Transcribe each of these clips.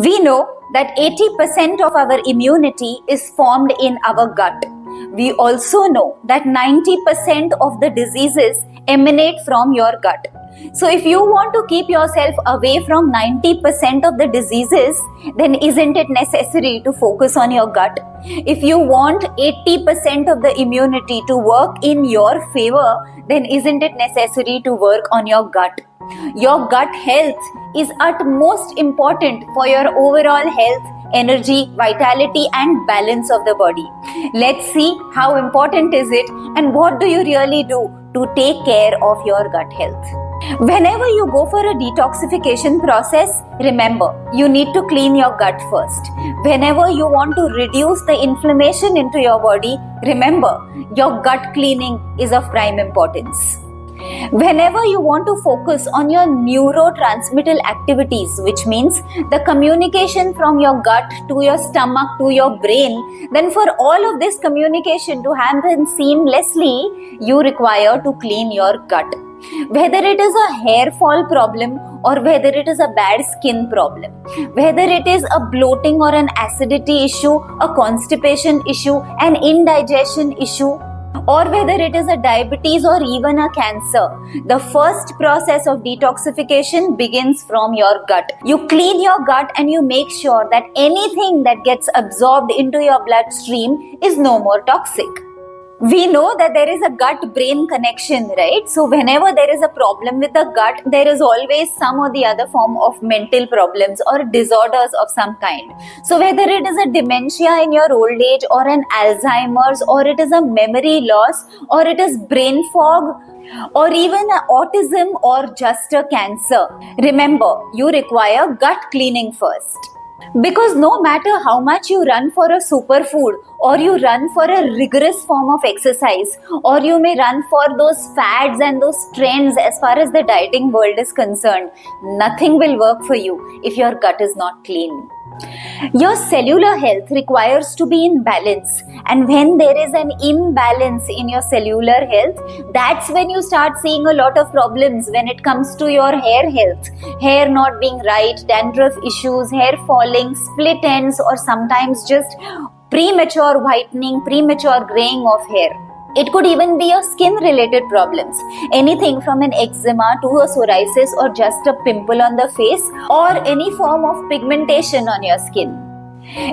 We know that 80% of our immunity is formed in our gut. We also know that 90% of the diseases emanate from your gut. So if you want to keep yourself away from 90% of the diseases, then isn't it necessary to focus on your gut? If you want 80% of the immunity to work in your favor, then isn't it necessary to work on your gut? Your gut health is utmost important for your overall health, energy, vitality and balance of the body. Let's see how important is it and what do you really do to take care of your gut health. Whenever you go for a detoxification process, remember, you need to clean your gut first. Whenever you want to reduce the inflammation into your body, remember, your gut cleaning is of prime importance. Whenever you want to focus on your neurotransmittal activities, which means the communication from your gut to your stomach to your brain, then for all of this communication to happen seamlessly, you require to clean your gut. Whether it is a hair fall problem or whether it is a bad skin problem, whether it is a bloating or an acidity issue, a constipation issue, an indigestion issue, or whether it is a diabetes or even a cancer, the first process of detoxification begins from your gut. You clean your gut and you make sure that anything that gets absorbed into your bloodstream is no more toxic. We know that there is a gut-brain connection, right? So whenever there is a problem with the gut, there is always some or the other form of mental problems or disorders of some kind. So whether it is a dementia in your old age or an Alzheimer's or it is a memory loss or it is brain fog or even autism or just a cancer, remember, you require gut cleaning first. Because no matter how much you run for a superfood or you run for a rigorous form of exercise or you may run for those fads and those trends as far as the dieting world is concerned, nothing will work for you if your gut is not clean. Your cellular health requires to be in balance, and when there is an imbalance in your cellular health, that's when you start seeing a lot of problems when it comes to your hair health. Hair not being right, dandruff issues, hair falling, split ends, or sometimes just premature whitening, premature graying of hair. It could even be your skin related problems. Anything from an eczema to a psoriasis or just a pimple on the face or any form of pigmentation on your skin.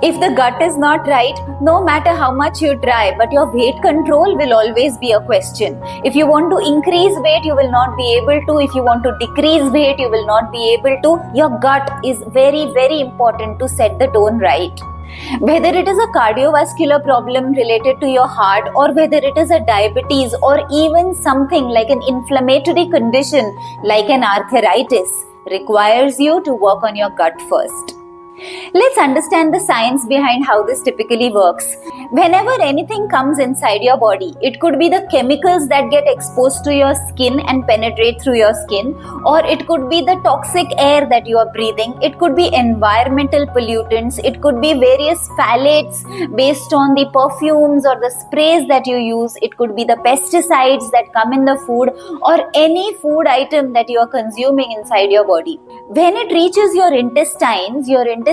If the gut is not right, no matter how much you try, but your weight control will always be a question. If you want to increase weight, you will not be able to. If you want to decrease weight, you will not be able to. Your gut is very, very important to set the tone right. Whether it is a cardiovascular problem related to your heart or whether it is a diabetes or even something like an inflammatory condition like an arthritis, requires you to work on your gut first. Let's understand the science behind how this typically works. Whenever anything comes inside your body, it could be the chemicals that get exposed to your skin and penetrate through your skin, or it could be the toxic air that you are breathing, it could be environmental pollutants, it could be various phthalates based on the perfumes or the sprays that you use, it could be the pesticides that come in the food or any food item that you are consuming inside your body. When it reaches your intestines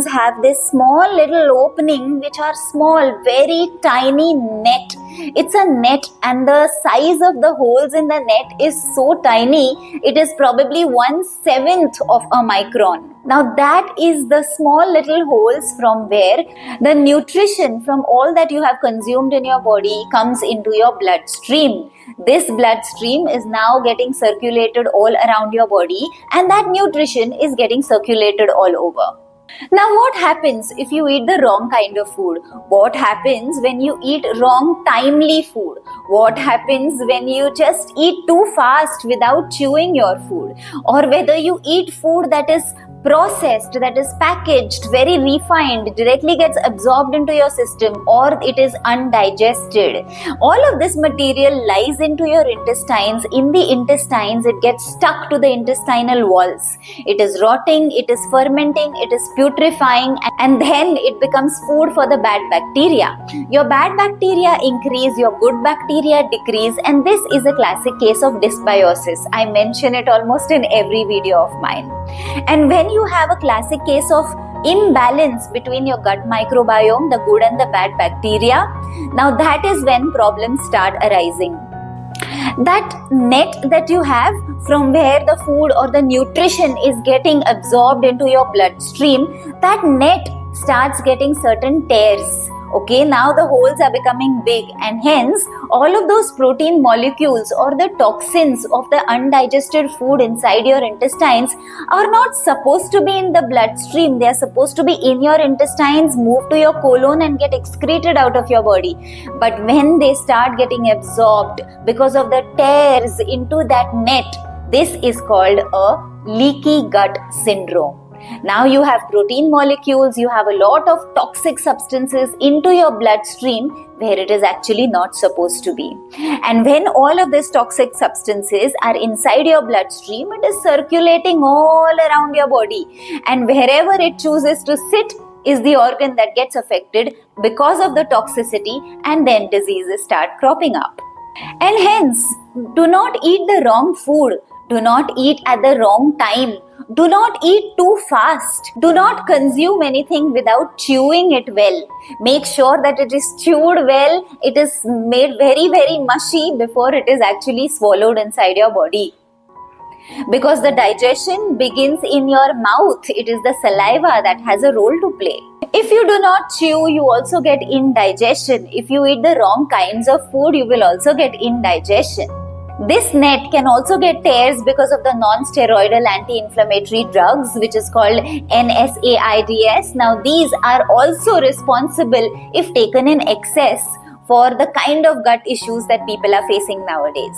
have this small little opening which are small, very tiny net. It's a net and the size of the holes in the net is so tiny, it is probably 1/7 of a micron. Now that is the small little holes from where the nutrition from all that you have consumed in your body comes into your bloodstream. This bloodstream is now getting circulated all around your body and that nutrition is getting circulated all over. Now what happens if you eat the wrong kind of food? What happens when you eat wrong timely food? What happens when you just eat too fast without chewing your food? Or whether you eat food that is processed, that is packaged, very refined, directly gets absorbed into your system, or it is undigested. All of this material lies into your intestines. In the intestines, it gets stuck to the intestinal walls. It is rotting, it is fermenting, it is putrefying, and then it becomes food for the bad bacteria. Your bad bacteria increase, your good bacteria decrease, and this is a classic case of dysbiosis. I mention it almost in every video of mine. And when you have a classic case of imbalance between your gut microbiome, the good and the bad bacteria, now that is when problems start arising. That net that you have from where the food or the nutrition is getting absorbed into your bloodstream, that net starts getting certain tears. Okay, now the holes are becoming big, and hence all of those protein molecules or the toxins of the undigested food inside your intestines are not supposed to be in the bloodstream. They are supposed to be in your intestines, move to your colon and get excreted out of your body. But when they start getting absorbed because of the tears into that net, this is called a leaky gut syndrome. Now you have protein molecules, you have a lot of toxic substances into your bloodstream where it is actually not supposed to be. And when all of these toxic substances are inside your bloodstream, it is circulating all around your body. And wherever it chooses to sit is the organ that gets affected because of the toxicity, and then diseases start cropping up. And hence, do not eat the wrong food. Do not eat at the wrong time. Do not eat too fast. Do not consume anything without chewing it well. Make sure that it is chewed well. It is made very, very mushy before it is actually swallowed inside your body. Because the digestion begins in your mouth. It is the saliva that has a role to play. If you do not chew, you also get indigestion. If you eat the wrong kinds of food, you will also get indigestion. This net can also get tears because of the non-steroidal anti-inflammatory drugs, which is called NSAIDs. Now, these are also responsible, if taken in excess, for the kind of gut issues that people are facing nowadays.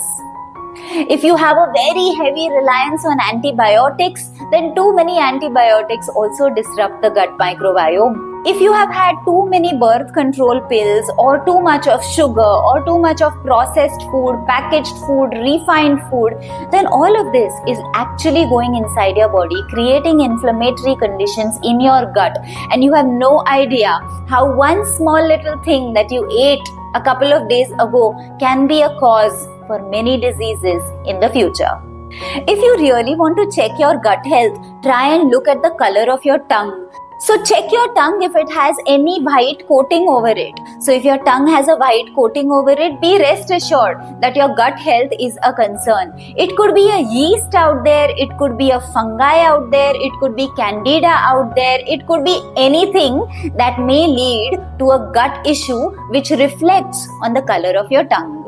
If you have a very heavy reliance on antibiotics, then too many antibiotics also disrupt the gut microbiome. If you have had too many birth control pills, or too much of sugar, or too much of processed food, packaged food, refined food, then all of this is actually going inside your body, creating inflammatory conditions in your gut. And you have no idea how one small little thing that you ate a couple of days ago can be a cause for many diseases in the future. If you really want to check your gut health, try and look at the color of your tongue. So check your tongue if it has any white coating over it. So if your tongue has a white coating over it, be rest assured that your gut health is a concern. It could be a yeast out there, it could be a fungi out there, it could be candida out there, it could be anything that may lead to a gut issue which reflects on the color of your tongue.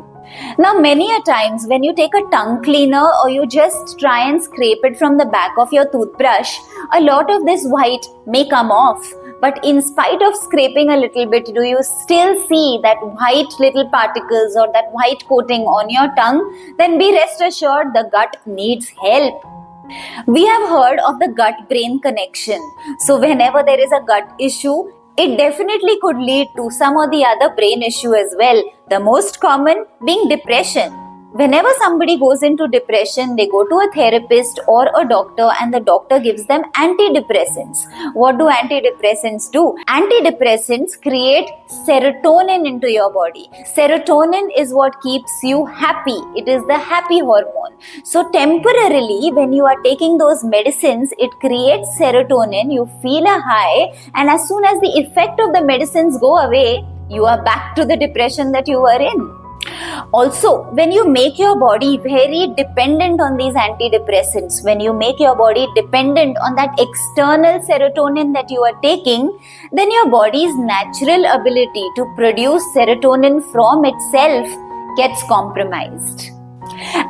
Now, many a times when you take a tongue cleaner or you just try and scrape it from the back of your toothbrush, a lot of this white may come off. But in spite of scraping a little bit, do you still see that white little particles or that white coating on your tongue? Then be rest assured the gut needs help. We have heard of the gut-brain connection. So whenever there is a gut issue, it definitely could lead to some or the other brain issue as well. The most common being depression. Whenever somebody goes into depression, they go to a therapist or a doctor, and the doctor gives them antidepressants. What do antidepressants do? Antidepressants create serotonin into your body. Serotonin is what keeps you happy. It is the happy hormone. So temporarily, when you are taking those medicines, it creates serotonin, you feel a high, and as soon as the effect of the medicines go away, you are back to the depression that you were in. Also, when you make your body very dependent on these antidepressants, when you make your body dependent on that external serotonin that you are taking, then your body's natural ability to produce serotonin from itself gets compromised.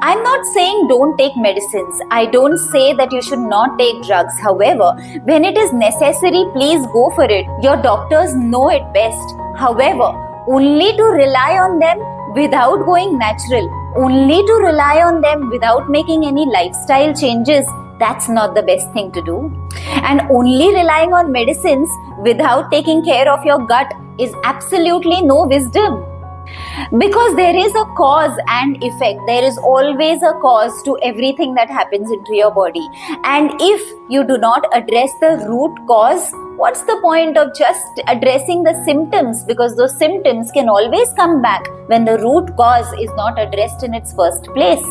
I'm not saying don't take medicines. I don't say that you should not take drugs. However, when it is necessary, please go for it. Your doctors know it best. However, only to rely on them without going natural, only to rely on them without making any lifestyle changes, that's not the best thing to do. And only relying on medicines without taking care of your gut is absolutely no wisdom. Because there is a cause and effect. There is always a cause to everything that happens into your body. And if you do not address the root cause, what's the point of just addressing the symptoms? Because those symptoms can always come back when the root cause is not addressed in its first place.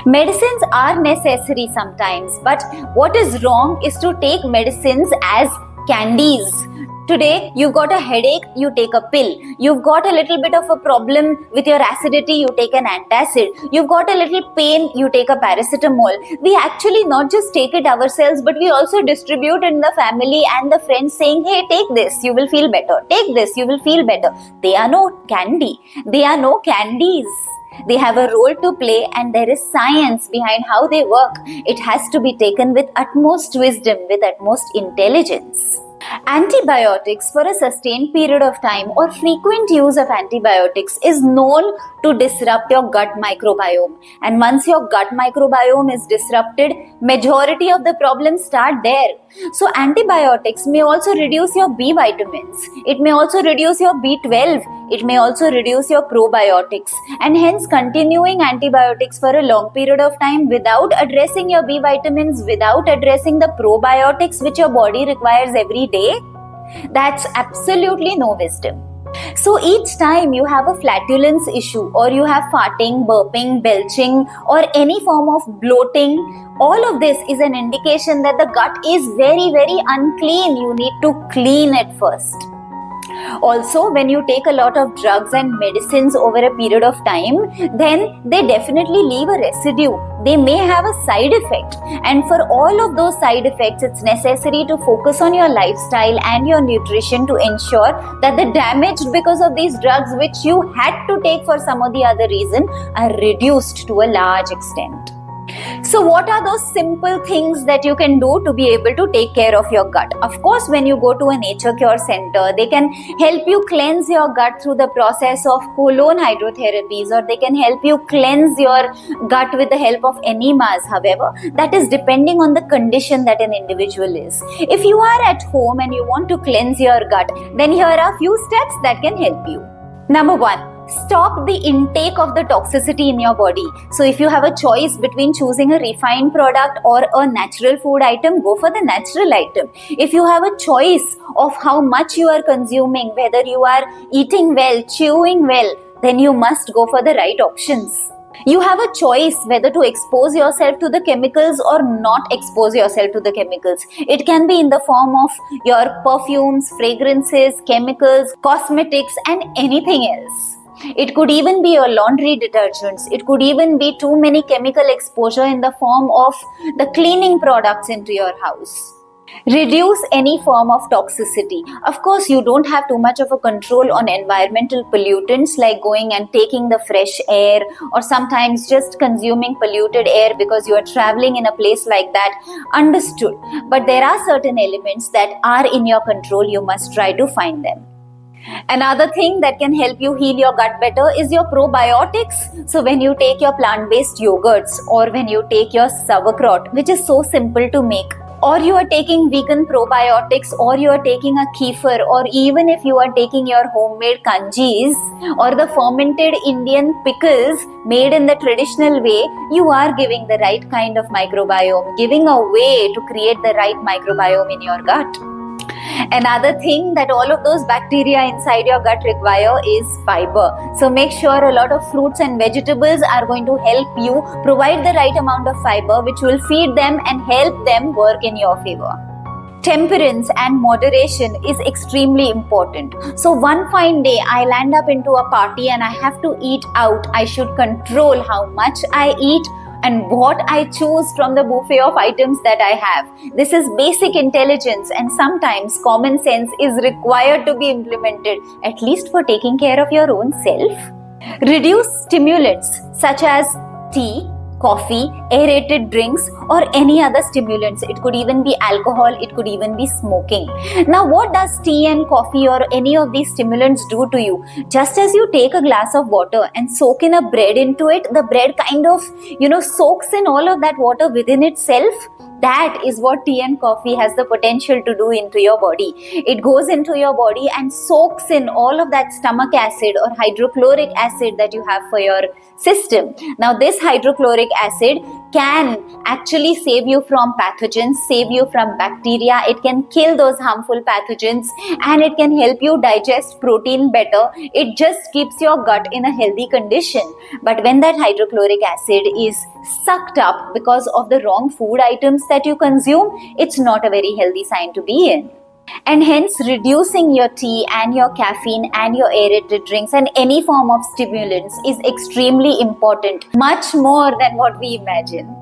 Medicines are necessary sometimes, but what is wrong is to take medicines as candies. Today, you've got a headache, you take a pill. You've got a little bit of a problem with your acidity, you take an antacid. You've got a little pain, you take a paracetamol. We actually not just take it ourselves, but we also distribute in the family and the friends saying, hey, take this, you will feel better. Take this, you will feel better. They are no candy. They are no candies. They have a role to play and there is science behind how they work. It has to be taken with utmost wisdom, with utmost intelligence. Antibiotics for a sustained period of time or frequent use of antibiotics is known to disrupt your gut microbiome. And once your gut microbiome is disrupted, majority of the problems start there. So antibiotics may also reduce your B vitamins. It may also reduce your B12. It may also reduce your probiotics. And hence continuing antibiotics for a long period of time without addressing your B vitamins, without addressing the probiotics which your body requires every day, that's absolutely no wisdom. So each time you have a flatulence issue or you have farting, burping, belching or any form of bloating, all of this is an indication that the gut is very, very unclean. You need to clean it first. Also, when you take a lot of drugs and medicines over a period of time, then they definitely leave a residue. They may have a side effect. And for all of those side effects, it's necessary to focus on your lifestyle and your nutrition to ensure that the damage because of these drugs which you had to take for some or the other reason are reduced to a large extent. So what are those simple things that you can do to be able to take care of your gut? Of course, when you go to a nature cure center, they can help you cleanse your gut through the process of colon hydrotherapies, or they can help you cleanse your gut with the help of enemas. However, that is depending on the condition that an individual is. If you are at home and you want to cleanse your gut, then here are a few steps that can help you. Number 1. Stop the intake of the toxicity in your body. So if you have a choice between choosing a refined product or a natural food item, go for the natural item. If you have a choice of how much you are consuming, whether you are eating well, chewing well, then you must go for the right options. You have a choice whether to expose yourself to the chemicals or not expose yourself to the chemicals. It can be in the form of your perfumes, fragrances, chemicals, cosmetics, and anything else. It could even be your laundry detergents. It could even be too many chemical exposure in the form of the cleaning products into your house. Reduce any form of toxicity. Of course, you don't have too much of a control on environmental pollutants like going and taking the fresh air or sometimes just consuming polluted air because you are traveling in a place like that. Understood. But there are certain elements that are in your control. You must try to find them. Another thing that can help you heal your gut better is your probiotics. So when you take your plant-based yogurts or when you take your sauerkraut, which is so simple to make, or you are taking vegan probiotics, or you are taking a kefir, or even if you are taking your homemade kanjis or the fermented Indian pickles made in the traditional way, you are giving the right kind of microbiome, giving a way to create the right microbiome in your gut. Another thing that all of those bacteria inside your gut require is fiber. So make sure a lot of fruits and vegetables are going to help you provide the right amount of fiber, which will feed them and help them work in your favor. Temperance and moderation is extremely important. So one fine day I land up into a party and I have to eat out. I should control how much I eat and what I choose from the buffet of items that I have. This is basic intelligence, and sometimes common sense is required to be implemented, at least for taking care of your own self. Reduce stimulants such as tea, coffee, aerated drinks, or any other stimulants. It could even be alcohol, it could even be smoking. Now, what does tea and coffee or any of these stimulants do to you? Just as you take a glass of water and soak in a bread into it, the bread kind of, soaks in all of that water within itself. that is what tea and coffee has the potential to do into your body. It goes into your body and soaks in all of that stomach acid or hydrochloric acid that you have for your system. Now, this hydrochloric acid can actually save you from pathogens, save you from bacteria. It can kill those harmful pathogens, and it can help you digest protein better. It just keeps your gut in a healthy condition. But when that hydrochloric acid is sucked up because of the wrong food items that you consume, it's not a very healthy sign to be in. And hence, reducing your tea and your caffeine and your aerated drinks and any form of stimulants is extremely important, much more than what we imagine.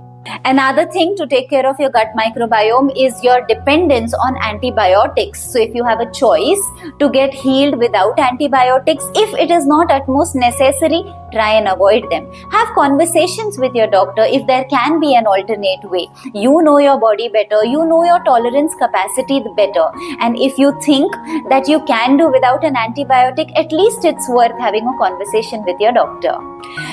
Another thing to take care of your gut microbiome is your dependence on antibiotics. So if you have a choice to get healed without antibiotics, if it is not at most necessary, try and avoid them. Have conversations with your doctor if there can be an alternate way. You know your body better, you know your tolerance capacity better, and if you think that you can do without an antibiotic, at least it's worth having a conversation with your doctor.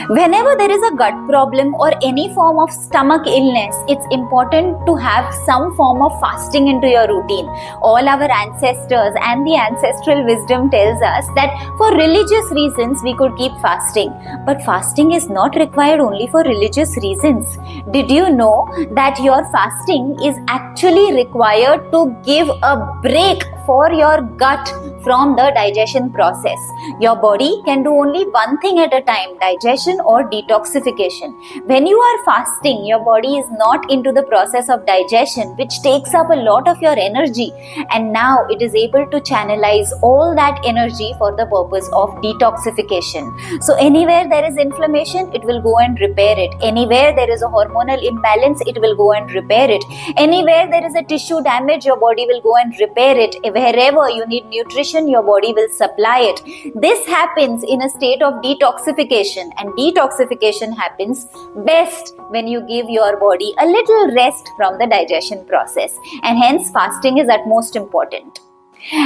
Whenever there is a gut problem or any form of stomach illness, it's important to have some form of fasting into your routine. All our ancestors and the ancestral wisdom tells us that for religious reasons we could keep fasting. But fasting is not required only for religious reasons. Did you know that your fasting is actually required to give a break for your gut from the digestion process? Your body can do only one thing at a time, digestion or detoxification. When you are fasting, your body is not into the process of digestion, which takes up a lot of your energy, and now it is able to channelize all that energy for the purpose of detoxification. So anywhere there is inflammation, it will go and repair it. Anywhere there is a hormonal imbalance, it will go and repair it. Anywhere there is a tissue damage, your body will go and repair it. Wherever you need nutrition, your body will supply it. This happens in a state of detoxification, and detoxification happens best when you give your body a little rest from the digestion process, and hence fasting is at most important.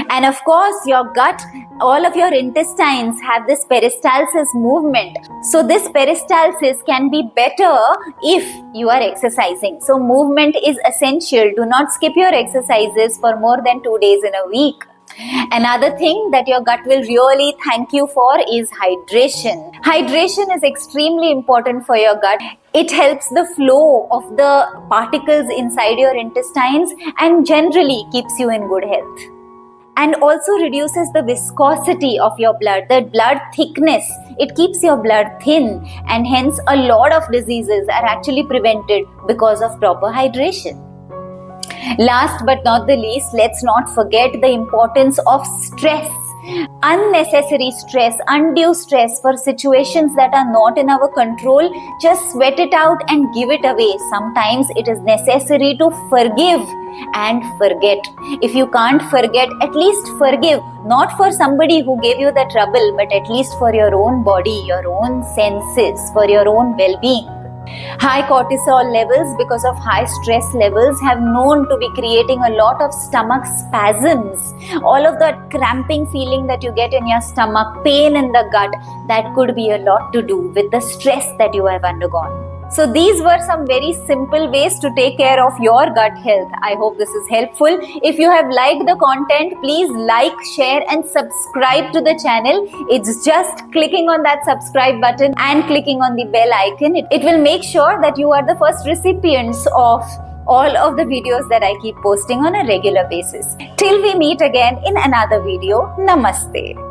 And of course, your gut, all of your intestines have this peristalsis movement. So this peristalsis can be better if you are exercising. So movement is essential. Do not skip your exercises for more than 2 days in a week. Another thing that your gut will really thank you for is hydration. Hydration is extremely important for your gut. It helps the flow of the particles inside your intestines and generally keeps you in good health. And also reduces the viscosity of your blood, the blood thickness. It keeps your blood thin, and hence a lot of diseases are actually prevented because of proper hydration. Last but not the least, let's not forget the importance of stress. Unnecessary stress, undue stress for situations that are not in our control, just sweat it out and give it away. Sometimes it is necessary to forgive and forget. If you can't forget, at least forgive. Not for somebody who gave you the trouble, but at least for your own body, your own senses, for your own well-being. High cortisol levels because of high stress levels have known to be creating a lot of stomach spasms. All of that cramping feeling that you get in your stomach, pain in the gut, that could be a lot to do with the stress that you have undergone. So these were some very simple ways to take care of your gut health. I hope this is helpful. If you have liked the content, please like, share and subscribe to the channel. It's just clicking on that subscribe button and clicking on the bell icon. It will make sure that you are the first recipients of all of the videos that I keep posting on a regular basis. Till we meet again in another video, Namaste.